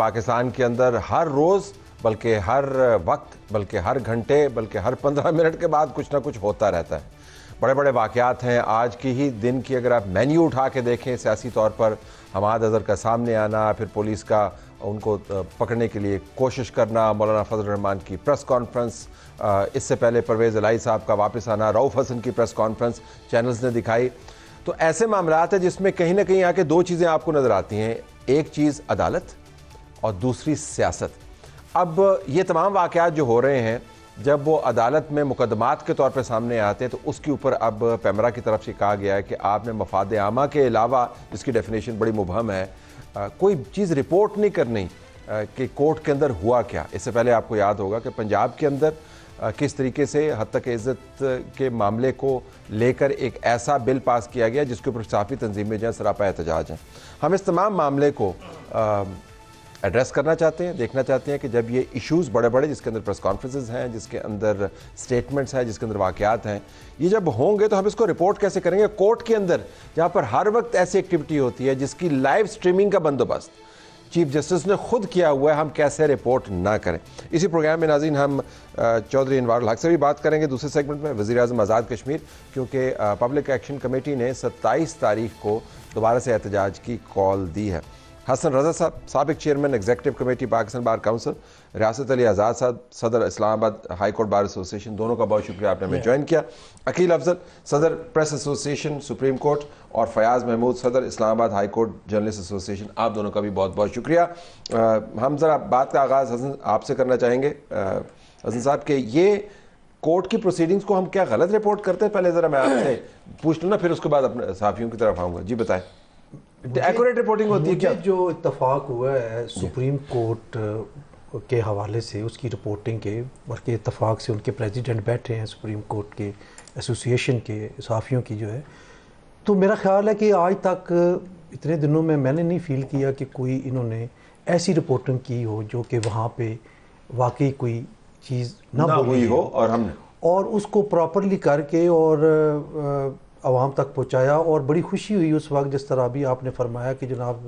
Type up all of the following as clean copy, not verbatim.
پاکستان کے اندر ہر روز بلکہ ہر وقت بلکہ ہر گھنٹے بلکہ ہر 15 منٹ کے بعد کچھ نہ کچھ ہوتا رہتا ہے. بڑے بڑے واقعات ہیں. آج کی ہی دن کی اگر آپ مینیو اٹھا کے دیکھیں سیاسی طور پر حماد اظہر کا سامنے آنا, پھر پولیس کا ان کو پکڑنے کے لیے کوشش کرنا, مولانا فضل الرحمان کی پریس کانفرنس, اس سے پہلے پرویز الہی صاحب کا واپس آنا, رؤف حسن کی پریس کانفرنس چینلز نے دکھائی. تو ایسے معاملات ہیں جس میں کہیں نہ کہیں آ کے دو چیزیں آپ کو نظر آتی ہیں. ایک چیز عدالت اور دوسری سیاست. اب یہ تمام واقعات جو ہو رہے ہیں جب وہ عدالت میں مقدمات کے طور پہ سامنے آتے ہیں تو اس کے اوپر اب پیمرا کی طرف سے کہا گیا ہے کہ آپ نے مفاد عامہ کے علاوہ, جس کی ڈیفینیشن بڑی مبہم ہے, کوئی چیز رپورٹ نہیں کرنی کہ کورٹ کے اندر ہوا کیا. اس سے پہلے آپ کو یاد ہوگا کہ پنجاب کے اندر کس طریقے سے حد تک عزت کے معاملے کو لے کر ایک ایسا بل پاس کیا گیا جس کے اوپر صحافی تنظیمیں جو ہیں سراپا احتجاج ہیں. ہم اس تمام معاملے کو ایڈریس کرنا چاہتے ہیں, دیکھنا چاہتے ہیں کہ جب یہ ایشوز بڑے بڑے جس کے اندر پریس کانفرنسز ہیں, جس کے اندر سٹیٹمنٹس ہیں, جس کے اندر واقعات ہیں, یہ جب ہوں گے تو ہم اس کو رپورٹ کیسے کریں گے. کورٹ کے اندر جہاں پر ہر وقت ایسی ایکٹیویٹی ہوتی ہے جس کی لائیو سٹریمنگ کا بندوبست چیف جسٹس نے خود کیا ہوا ہے, ہم کیسے رپورٹ نہ کریں. اسی پروگرام میں ناظرین ہم چودھری انوار الحق سے بھی بات کریں گے. دوسرے سیگمنٹ میں وزیر اعظم آزاد کشمیر, کیونکہ پبلک ایکشن کمیٹی نے 27 تاریخ کو دوبارہ سے احتجاج کی کال دی ہے. حسن رضا صاحب, سابق chairman executive committee Pakistan bar council, ریاست علی آزاد صاحب, صدر اسلام آباد ہائی کورٹ بار ایسوسی ایشن, دونوں کا بہت شکریہ آپ نے ہمیں جوائن کیا. عقیل افضل, صدر پریس ایسوسی ایشن سپریم کورٹ, اور فیاض محمود, صدر اسلام آباد ہائی کورٹ جرنلسٹ ایسوسی ایشن, آپ دونوں کا بھی بہت بہت شکریہ. ہم ذرا بات کا آغاز حسن آپ سے کرنا چاہیں گے. حسن صاحب کہ یہ کورٹ کی پروسیڈنگز کو ہم کیا غلط رپورٹ کرتے ہیں, پہلے ذرا میں آپ سے پوچھ لوں نا, پھر اس کے بعد اپنے صحافیوں کی طرف آؤں گا. جی بتائیں, ایکوریٹ رپورٹنگ ہوتی ہے کیا؟ جو اتفاق ہوا ہے سپریم کورٹ کے حوالے سے, اس کی رپورٹنگ کے بلکہ اتفاق سے ان کے پریزیڈنٹ بیٹھے ہیں سپریم کورٹ کے ایسوسی ایشن کے صحافیوں کی جو ہے, تو میرا خیال ہے کہ آج تک اتنے دنوں میں نے نہیں فیل کیا کہ کوئی انہوں نے ایسی رپورٹنگ کی ہو جو کہ وہاں پہ واقعی کوئی چیز نہ ہوئی ہو, اور اس کو پراپرلی کر کے اور عوام تک پہنچایا. اور بڑی خوشی ہوئی اس وقت جس طرح بھی آپ نے فرمایا کہ جناب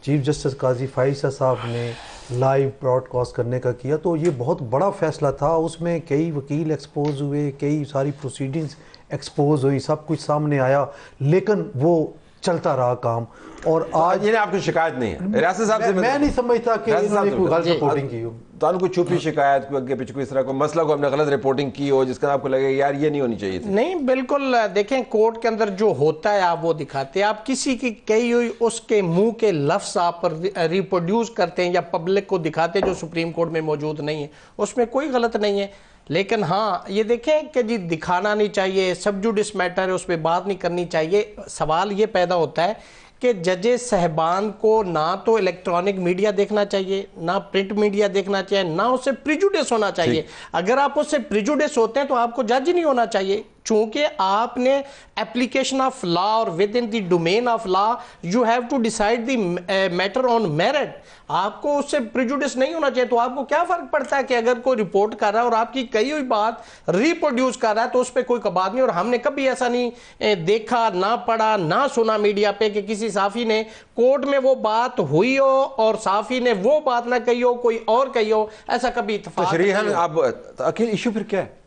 چیف جسٹس قاضی فائز صاحب نے لائیو براڈ کاسٹ کرنے کا کیا, تو یہ بہت بڑا فیصلہ تھا. اس میں کئی وکیل ایکسپوز ہوئے, کئی ساری پروسیڈنگز ایکسپوز ہوئی, سب کچھ سامنے آیا, لیکن وہ چلتا رہا کام. اور آج یہ آپ کو شکایت نہیں ہے ریاست صاحب سے؟ میں نہیں سمجھتا کہ انہوں نے کوئی غلط رپورٹنگ کی ہو. تو ان کو چھپی شکایت کوئی اگے پیچھے کوئی اس طرح کوئی مسئلہ کو ہم نے غلط رپورٹنگ کی ہو جس کا آپ کو لگے یار یہ نہیں ہونی چاہیے تھی؟ نہیں, بالکل. دیکھیں کورٹ کے اندر جو ہوتا ہے آپ وہ دکھاتے ہیں. آپ کسی کی کہی ہوئی اس کے منہ کے لفظ آپ ریپروڈیوس کرتے ہیں یا پبلک کو دکھاتے ہیں جو سپریم کورٹ میں موجود نہیں ہے, اس میں کوئی غلط نہیں ہے. لیکن ہاں یہ دیکھیں کہ جی دکھانا نہیں چاہیے, سب جوڈس میٹر ہے, اس پہ بات نہیں کرنی چاہیے. سوال یہ پیدا ہوتا ہے کہ ججز صاحبان کو نہ تو الیکٹرانک میڈیا دیکھنا چاہیے, نہ پرنٹ میڈیا دیکھنا چاہیے, نہ اس سے پریجوڈس ہونا چاہیے. اگر آپ اس سے پریجوڈس ہوتے ہیں تو آپ کو جج نہیں ہونا چاہیے, چونکہ آپ نے اپلیکیشن آف لا اور with in the domain of law you have to decide the matter on merit. آپ کو اس سے پریجوڈس نہیں ہونا چاہیے. تو آپ کو کیا فرق پڑتا ہے کہ اگر کوئی رپورٹ کر رہا ہے اور آپ کی کہی ہوئی بات ریپروڈیوس کر رہا ہے تو اس پہ کوئی بات نہیں. اور ہم نے کبھی ایسا نہیں دیکھا, نہ پڑھا, نہ سنا میڈیا پہ کہ کسی صحافی نے کورٹ میں وہ بات ہوئی ہو اور صحافی نے وہ بات نہ کہی ہو, کوئی اور کہی ہو. ایسا کبھی اتفاق نہیں. اب اکیل ایشو پھر کیا ہے؟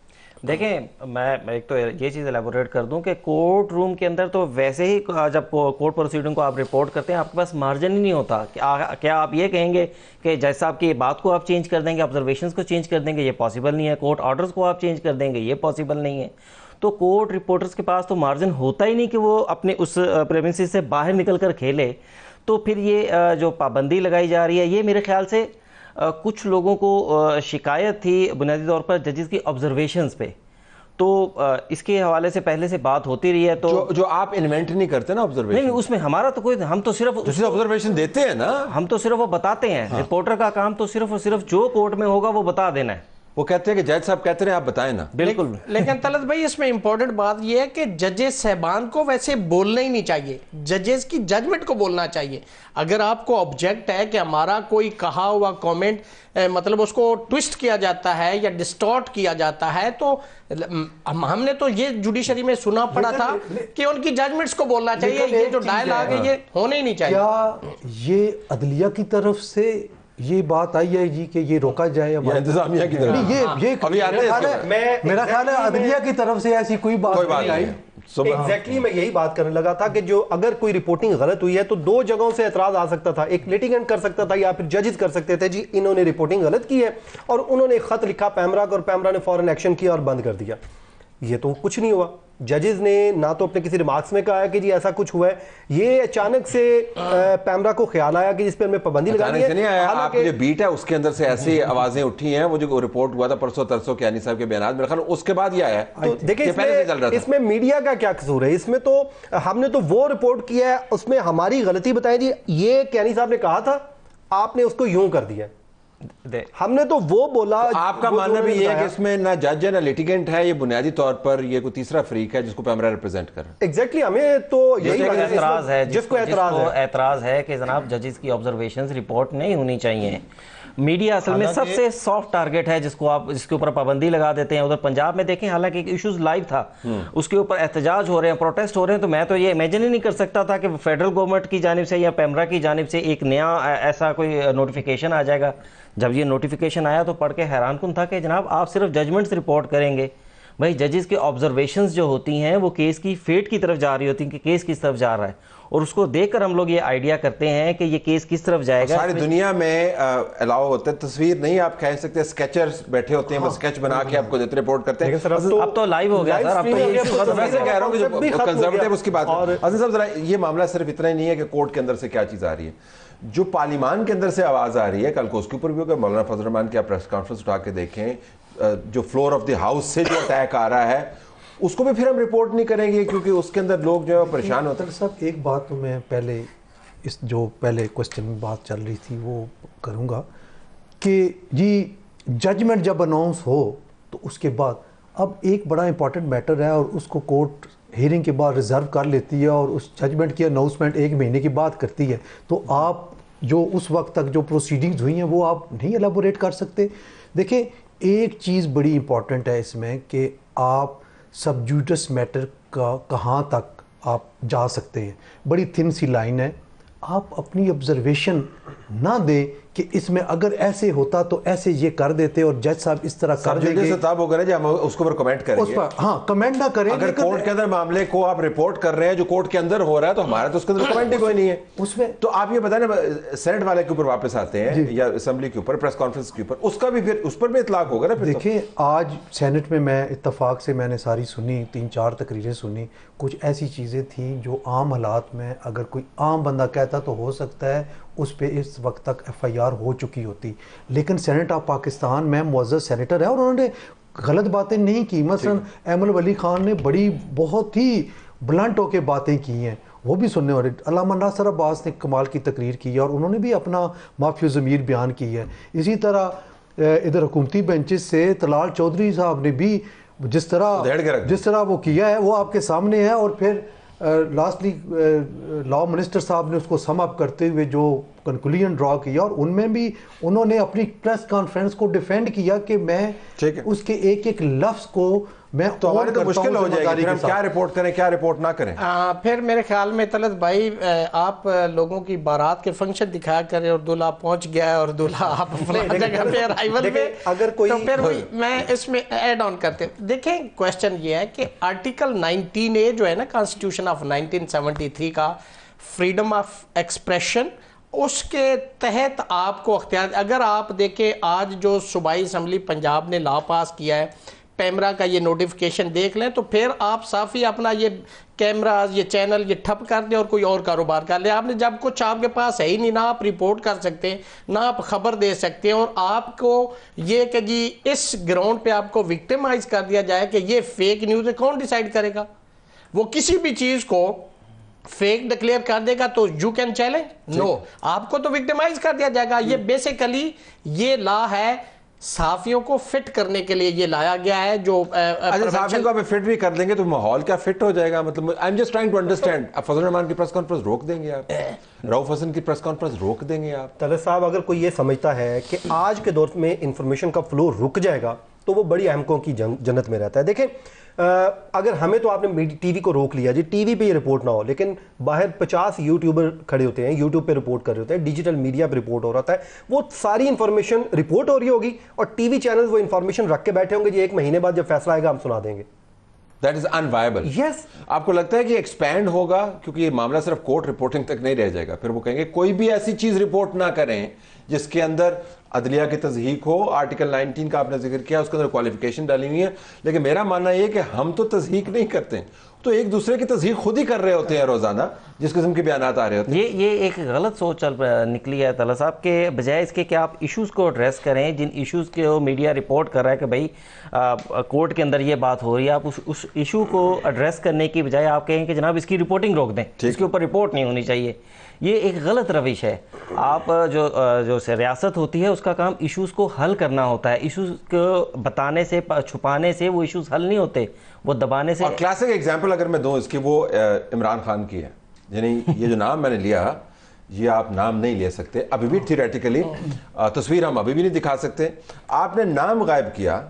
دیکھیں میں ایک تو یہ چیز ایلیبوریٹ کر دوں کہ کورٹ روم کے اندر تو ویسے ہی جب کورٹ پروسیڈنگ کو آپ رپورٹ کرتے ہیں آپ کے پاس مارجن ہی نہیں ہوتا. کیا آپ یہ کہیں گے کہ جج صاحب کی بات کو آپ چینج کر دیں گے, آبزرویشنز کو چینج کر دیں گے؟ یہ پاسبل نہیں ہے. کورٹ آرڈرز کو آپ چینج کر دیں گے؟ یہ پاسبل نہیں ہے. تو کورٹ رپورٹرز کے پاس تو مارجن ہوتا ہی نہیں کہ وہ اپنے اس پریمسز سے باہر نکل کر کھیلے. تو پھر یہ جو پابندی لگائی جا رہی ہے یہ میرے خیال سے کچھ لوگوں کو شکایت تھی بنیادی طور پر ججز کی آبزرویشنز پہ, تو اس کے حوالے سے پہلے سے بات ہوتی رہی ہے. تو جو آپ انوینٹ نہیں کرتے نا آبزرویشن, نہیں اس میں ہمارا تو کوئی, ہم تو صرف آبزرویشن دیتے ہیں نا, ہم تو صرف وہ بتاتے ہیں. رپورٹر کا کام تو صرف اور صرف جو کورٹ میں ہوگا وہ بتا دینا ہے. وہ کہتے ہیں کہ جج صاحب کہتے ہیں آپ بتائیں نا. بالکل. لیکن طلعت بھائی اس میں امپورٹنٹ بات یہ ہے کہ ججز صاحبان کو ویسے بولنا ہی نہیں چاہیے, ججز کی ججمنٹ کو بولنا چاہیے. اگر آپ کو آبجیکٹ ہے کہ ہمارا کوئی کہا ہوا کومنٹ مطلب اس کو ٹوسٹ کیا جاتا ہے یا ڈسٹارٹ کیا جاتا ہے, تو ہم نے تو یہ جوڈیشری میں سنا پڑا تھا کہ ان کی ججمنٹس کو بولنا چاہیے. یہ جو ڈائلاگ ہے یہ ہونے ہی نہیں چاہیے. کیا یہ عدلیہ کی طرف سے یہ بات آئی ہے جی کہ یہ روکا جائے یا انتظامیہ کی طرف میرا خیال ہے عدلیہ کی طرف سے ایسی کوئی بات نہیں آئی. ایگزیکٹلی میں یہی بات کرنے لگا تھا کہ جو اگر کوئی رپورٹنگ غلط ہوئی ہے تو دو جگہوں سے اعتراض آ سکتا تھا. ایک لیٹیگنٹ کر سکتا تھا یا پھر ججز کر سکتے تھے جی انہوں نے رپورٹنگ غلط کی ہے اور انہوں نے خط لکھا پیمرا کو اور پیمرا نے فوراً ایکشن کیا اور بند کر دیا. یہ تو کچھ نہیں ہوا. ججز نے نہ تو اپنے کسی ریمارکس میں کہا ہے کہ جی ایسا کچھ ہوا ہے. یہ اچانک سے پیمرا کو خیال آیا کہ جس پہ ہمیں پابندی لگانی ہے. نہیں آیا, آپ کی جو بیٹ ہے اس کے اندر سے ایسی آوازیں اٹھی ہیں, وہ جو رپورٹ ہوا تھا پرسوں ترسوں کیانی صاحب کے بیانات, میرے خیال اس کے بعد یہ آیا ہے. دیکھیں اس میں میڈیا کا کیا قصور ہے, اس میں تو ہم نے تو وہ رپورٹ کیا ہے, اس میں ہماری غلطی بتائیں جی یہ کیانی صاحب نے کہا تھا, آپ نے اس کو یوں کر دیا. ہم نے تو وہ بولا. آپ کا ماننا بھی یہ ہے کہ اس میں نہ جج ہے نہ لیٹیگنٹ ہے, یہ بنیادی طور پر یہ کوئی تیسرا فریق ہے جس کو پیمرا ریپرزینٹ کر رہا ہے. ایگزیکٹلی ہمیں تو یہی اعتراض ہے, جس کو اعتراض ہے کہ جناب ججز کی آبزرویشنز رپورٹ نہیں ہونی چاہیے. میڈیا اصل میں سب سے سافٹ ٹارگٹ ہے جس کے اوپر پابندی لگا دیتے ہیں. ادھر پنجاب میں دیکھیں حالانکہ ایک ایشوز لائیو تھا, اس کے اوپر احتجاج ہو رہے ہیں, پروٹیسٹ ہو رہے ہیں, تو میں تو یہ امیجن ہی نہیں کر سکتا تھا کہ فیڈرل گورنمنٹ کی جانب سے یا پیمرا کی جانب سے ایک نیا ایسا کوئی نوٹیفیکیشن آ جائے گا. جب یہ نوٹیفیکیشن آیا تو پڑھ کے حیران کن تھا کہ جناب آپ صرف ججمنٹس رپورٹ کریں گے. بھائی ججز کے آبزرویشنز جو ہوتی ہیں وہ کیس کی فیٹ کی طرف جا رہی ہوتی ہیں کہ کیس کس طرف جا رہا ہے, اور اس کو دیکھ کر ہم لوگ یہ آئیڈیا کرتے ہیں کہ یہ کیس کس طرف جائے گا. ساری دنیا میں الاؤ ہوتا ہے, تصویر نہیں آپ کہہ سکتے, سکیچرز بیٹھے ہوتے ہیں, وہ سکیچ بنا کے آپ کو دیتے رپورٹ کرتے ہیں. اب تو لائیو ہو گیا سر, اب تو میں سے کہہ رہا ہوں کہ جو کنزرویٹو اس کی بات ہے. عزیز صاحب ذرا یہ معاملہ صرف اتنا ہی نہیں ہے کہ کورٹ کے اندر سے کیا چیز آ رہی ہے, جو پارلیمان کے اندر سے آواز آ رہی ہے, کل کو اس کے اوپر بھی ہوگا. مولانا فضل الرحمان کی آپ پریس کانفرنس اٹھا کے دیکھیں, جو فلور آف دی ہاؤس سے جو اٹیک آ رہا ہے اس کو بھی پھر ہم رپورٹ نہیں کریں گے کیونکہ اس کے اندر لوگ جو ہے پریشان ہوتے ہیں. صاحب ایک بات تو میں پہلے اس جو پہلے کوسچن میں بات چل رہی تھی وہ کروں گا کہ جی ججمنٹ جب اناؤنس ہو تو اس کے بعد اب ایک بڑا امپورٹنٹ میٹر ہے اور اس کو کورٹ ہیئرنگ کے بعد ریزرو کر لیتی ہے اور اس ججمنٹ کی اناؤنسمنٹ 1 مہینے کی بعد کرتی ہے. تو آپ جو اس وقت تک جو پروسیڈنگز ہوئی ہیں وہ آپ نہیں ایلیبوریٹ کر سکتے. دیکھیں ایک چیز بڑی امپورٹنٹ ہے اس میں کہ آپ سب جوڈس میٹر کا کہاں تک آپ جا سکتے ہیں, بڑی تھن سی لائن ہے. آپ اپنی آبزرویشن نہ دیں کہ اس میں اگر ایسے ہوتا تو ایسے یہ کر دیتے اور جج صاحب اس طرح کر دیں گے. تب ہوگا نا جی ہم اس کے اوپر کمنٹ کریں گے. ہاں کمنٹ نہ کریں. اگر کورٹ کے اندر معاملے کو آپ رپورٹ کر رہے ہیں جو کورٹ کے اندر ہو رہا ہے تو ہمارا تو اس کے اندر کمنٹ ہی کوئی نہیں ہے اس میں. تو آپ یہ بتائیں نا سینٹ والے کے اوپر واپس آتے ہیں یا اسمبلی کے اوپر پریس کانفرنس کے اوپر, اس کا بھی پھر اس پر بھی اطلاق ہوگا نا. دیکھیں آج سینٹ میں اتفاق سے میں نے ساری سنی, 3-4 تقریریں سنی. کچھ ایسی چیزیں تھیں جو عام حالات میں اگر کوئی عام بندہ کہتا تو ہو سکتا ہے اس پہ اس وقت تک FIR ہو چکی ہوتی, لیکن سینٹ آف پاکستان میں معزز سینیٹر ہے اور انہوں نے غلط باتیں نہیں کی. مثلا ایمل ولی خان نے بڑی بہت ہی بلنٹ ہو کے باتیں کی ہیں, وہ بھی سننے والے. علامہ ناصر عباس نے کمال کی تقریر کی ہے اور انہوں نے بھی اپنا معافی ضمیر بیان کی ہے. اسی طرح ادھر حکومتی بینچز سے طلال چودھری صاحب نے بھی جس طرح وہ کیا ہے وہ آپ کے سامنے ہے. اور پھر لاسٹلی لاء منسٹر صاحب نے اس کو سم اپ کرتے ہوئے جو کنکلوژن ڈرا کیا اور ان میں بھی انہوں نے اپنی پریس کانفرنس کو ڈیفینڈ کیا کہ میں اس کے ایک ایک لفظ کو میں تو ہمارے تو مشکل ہو جائے گی ہم کیا رپورٹ کریں کیا رپورٹ نہ کریں. پھر میرے خیال میں طلعت بھائی آپ لوگوں کی بارات کے فنکشن دکھایا کریں اور دلہا پہنچ گیا ہے اور دلہا آپ جگہ پہ ارائیول میں, اگر کوئی تو پھر میں اس میں ایڈ آن کرتے ہیں. دیکھیں کویسچن یہ ہے کہ آرٹیکل 19A جو ہے نا کانسٹیٹیوشن آف 1973 کا فریڈم آف ایکسپریشن, اس کے تحت آپ کو اختیار, اگر آپ دیکھیں آج جو صوبائی اسمبلی پنجاب نے لا پاس کیا ہے پیمرا کا یہ نوٹیفیکیشن دیکھ لیں تو پھر آپ صافی اپنا یہ کیمراز یہ چینل یہ ٹھپ کر دیں اور کوئی اور کاروبار کر لیں. آپ نے جب کچھ آپ کے پاس ہے ہی نہیں, نہ آپ رپورٹ کر سکتے ہیں نہ آپ خبر دے سکتے ہیں, اور آپ کو یہ کہ جی اس گراؤنڈ پہ آپ کو وکٹمائز کر دیا جائے کہ یہ فیک نیوز ہے, کون ڈیسائیڈ کرے گا؟ وہ کسی بھی چیز کو فیک ڈکلیئر کر دے گا تو یو کین چیلنج, نو, آپ کو تو وکٹمائز کر دیا جائے گا. یہ بیسیکلی یہ لا ہے صحافیوں کو فٹ کرنے کے لیے یہ لایا گیا ہے. جو صحافیوں کو آپ فٹ بھی کر دیں گے تو ماحول کیا فٹ ہو جائے گا؟ مطلب I'm just trying to understand. آپ فضل الرحمان کی پریس کانفرنس روک دیں گے, آپ رؤف حسن کی پریس کانفرنس روک دیں گے آپ؟ طلعت صاحب اگر کوئی یہ سمجھتا ہے کہ آج کے دور میں انفارمیشن کا فلو رک جائے گا تو وہ بڑی احمقوں کی جنت میں رہتا ہے. دیکھیں اگر ہمیں تو آپ نے ٹی وی کو روک لیا جی, ٹی وی پہ یہ رپورٹ نہ ہو, لیکن باہر 50 یوٹیوبر کھڑے ہوتے ہیں, یوٹیوب پہ رپورٹ کر رہے ہوتے ہیں, ڈیجیٹل میڈیا پہ رپورٹ ہو رہا ہے, وہ ساری انفارمیشن رپورٹ ہو رہی ہوگی اور ٹی وی چینل وہ انفارمیشن رکھ کے بیٹھے ہوں گے جی 1 مہینے بعد جب فیصلہ آئے گا ہم سنا دیں گے. That is انوائبل. یس, آپ کو لگتا ہے کہ ایکسپینڈ ہوگا کیونکہ یہ معاملہ صرف کورٹ رپورٹنگ تک نہیں رہ جائے گا, پھر وہ کہیں گے کوئی بھی ایسی چیز رپورٹ نہ کریں جس کے اندر عدلیہ کی تضحیق ہو. آرٹیکل 19 کا آپ نے ذکر کیا, اس کے اندر کوالیفیکیشن ڈالی ہوئی ہے, لیکن میرا ماننا یہ کہ ہم تو تضحیق نہیں کرتے, تو ایک دوسرے کی تضحیق خود ہی کر رہے ہوتے ہیں روزانہ جس قسم کے بیانات آ رہے ہوتے ہیں. یہ ایک غلط سوچ نکلی ہے طلعت صاحب, کے بجائے اس کے کہ آپ ایشوز کو ایڈریس کریں, جن ایشوز کے میڈیا رپورٹ کر رہا ہے کہ بھائی کورٹ کے اندر یہ بات ہو رہی ہے, آپ اس ایشو کو ایڈریس کرنے کی بجائے آپ کہیں کہ جناب اس کی رپورٹنگ روک دیں, اس کے اوپر رپورٹ نہیں ہونی چاہیے. یہ ایک غلط روش ہے. آپ جو ریاست ہوتی ہے اس کا کام ایشوز کو حل کرنا ہوتا ہے, ایشوز کو بتانے سے چھپانے سے وہ ایشوز حل نہیں ہوتے, وہ دبانے سے. اور کلاسک ایگزامپل اگر میں دوں اس کی, وہ عمران خان کی ہے. یعنی یہ جو نام میں نے لیا, یہ آپ نام نہیں لے سکتے ابھی بھی تھیوریٹیکلی, تصویر ہم ابھی بھی نہیں دکھا سکتے. آپ نے نام غائب کیا,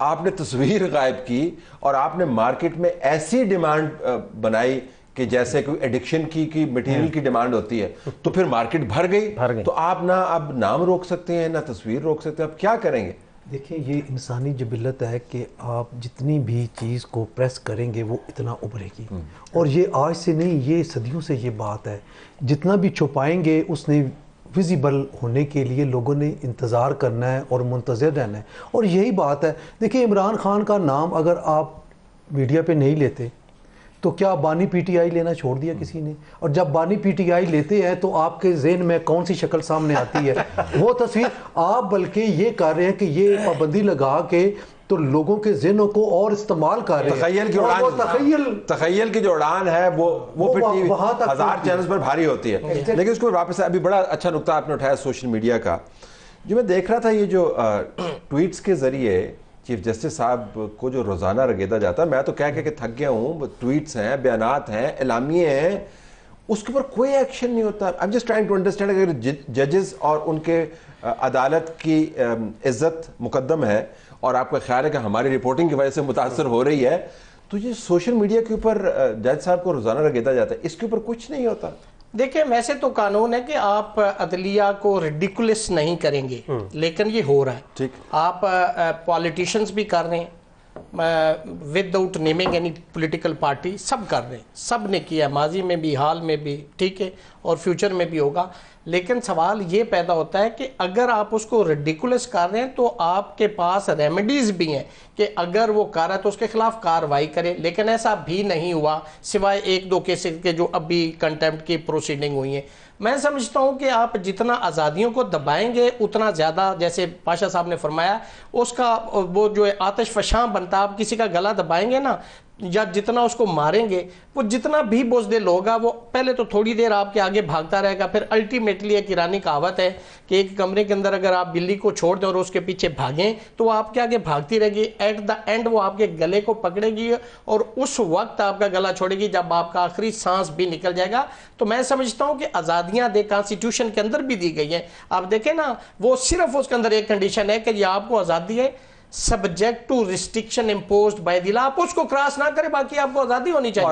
آپ نے تصویر غائب کی, اور آپ نے مارکیٹ میں ایسی ڈیمانڈ بنائی کہ جیسے کوئی ایڈکشن کی مٹیریل کی ڈیمانڈ ہوتی ہے, تو پھر مارکیٹ بھر گئی. تو آپ نہ اب نام روک سکتے ہیں نہ تصویر روک سکتے ہیں, اب کیا کریں گے؟ دیکھیں یہ انسانی جبلت ہے کہ آپ جتنی بھی چیز کو پریس کریں گے وہ اتنا ابھرے گی, اور یہ آج سے نہیں, یہ صدیوں سے یہ بات ہے. جتنا بھی چھپائیں گے اس نے ویزیبل ہونے کے لیے لوگوں نے انتظار کرنا ہے اور منتظر رہنا ہے, اور یہی بات ہے. دیکھیں عمران خان کا نام اگر آپ میڈیا پہ نہیں لیتے تو کیا بانی پی ٹی آئی لینا چھوڑ دیا کسی نے؟ اور جب بانی پی ٹی آئی لیتے ہیں تو آپ کے ذہن میں کون سی شکل سامنے آتی ہے؟ وہ تصویر. آپ بلکہ یہ کر رہے ہیں کہ یہ پابندی لگا کے تو لوگوں کے ذہنوں کو اور استعمال کر رہے ہیں. تخیل کی اڑان, تخیل کی جو اڑان ہے وہ پھر ہزار چینلز پر بھاری ہوتی ہے. لیکن اس کو واپس ابھی بڑا اچھا نقطہ آپ نے اٹھایا سوشل میڈیا کا, جو میں دیکھ رہا تھا, یہ جو ٹویٹس کے ذریعے چیف جسٹس صاحب کو جو روزانہ رگیدا جاتا ہے, میں تو کہہ کے تھک گیا ہوں. ٹویٹس ہیں, بیانات ہیں, اعلامیے ہیں, اس کے اوپر کوئی ایکشن نہیں ہوتا. I'm just trying to understand اگر ججز اور ان کے عدالت کی عزت مقدم ہے اور آپ کا خیال ہے کہ ہماری رپورٹنگ کی وجہ سے متاثر ہو رہی ہے, تو یہ سوشل میڈیا کے اوپر جج صاحب کو روزانہ رگیدا جاتا ہے, اس کے اوپر کچھ نہیں ہوتا. دیکھیں ویسے تو قانون ہے کہ آپ عدلیہ کو ریڈیکولس نہیں کریں گے, لیکن یہ ہو رہا ہے. آپ پالیٹیشنز بھی کر رہے ہیں without naming any political party, سب کر رہے ہیں, سب نے کیا ماضی میں بھی, حال میں بھی, ٹھیک ہے, اور فیوچر میں بھی ہوگا. لیکن سوال یہ پیدا ہوتا ہے کہ اگر آپ اس کو ریڈیکولس کر رہے ہیں تو آپ کے پاس ریمیڈیز بھی ہیں کہ اگر وہ کر رہا ہے تو اس کے خلاف کارروائی کریں. لیکن ایسا بھی نہیں ہوا سوائے 1-2 کیسز کے جو ابھی کنٹیمپٹ کی پروسیڈنگ ہوئی ہیں. میں سمجھتا ہوں کہ آپ جتنا آزادیوں کو دبائیں گے اتنا زیادہ, جیسے پاشا صاحب نے فرمایا, اس کا وہ جو آتش فشاں بنتا, آپ کسی کا گلا دبائیں گے نا, یا جتنا اس کو ماریں گے, وہ جتنا بھی بزدل ہوگا وہ پہلے تو تھوڑی دیر آپ کے آگے بھاگتا رہے گا, پھر الٹیمیٹلی ایک ایرانی کہاوت ہے کہ ایک کمرے کے اندر اگر آپ بلی کو چھوڑ دیں اور اس کے پیچھے بھاگیں تو وہ آپ کے آگے بھاگتی رہے گی, ایٹ دا اینڈ وہ آپ کے گلے کو پکڑے گی اور اس وقت آپ کا گلا چھوڑے گی جب آپ کا آخری سانس بھی نکل جائے گا. تو میں سمجھتا ہوں کہ آزادیاں کانسٹیٹیوشن کے اندر بھی دی گئی ہیں. آپ دیکھیں نا, وہ صرف اس کے اندر ایک کنڈیشن ہے کہ یہ آپ کو آزادی ہے subject to restriction imposed by the law, آپ اس کو کراس نہ کریں, باقی آپ کو آزادی ہونی چاہیے.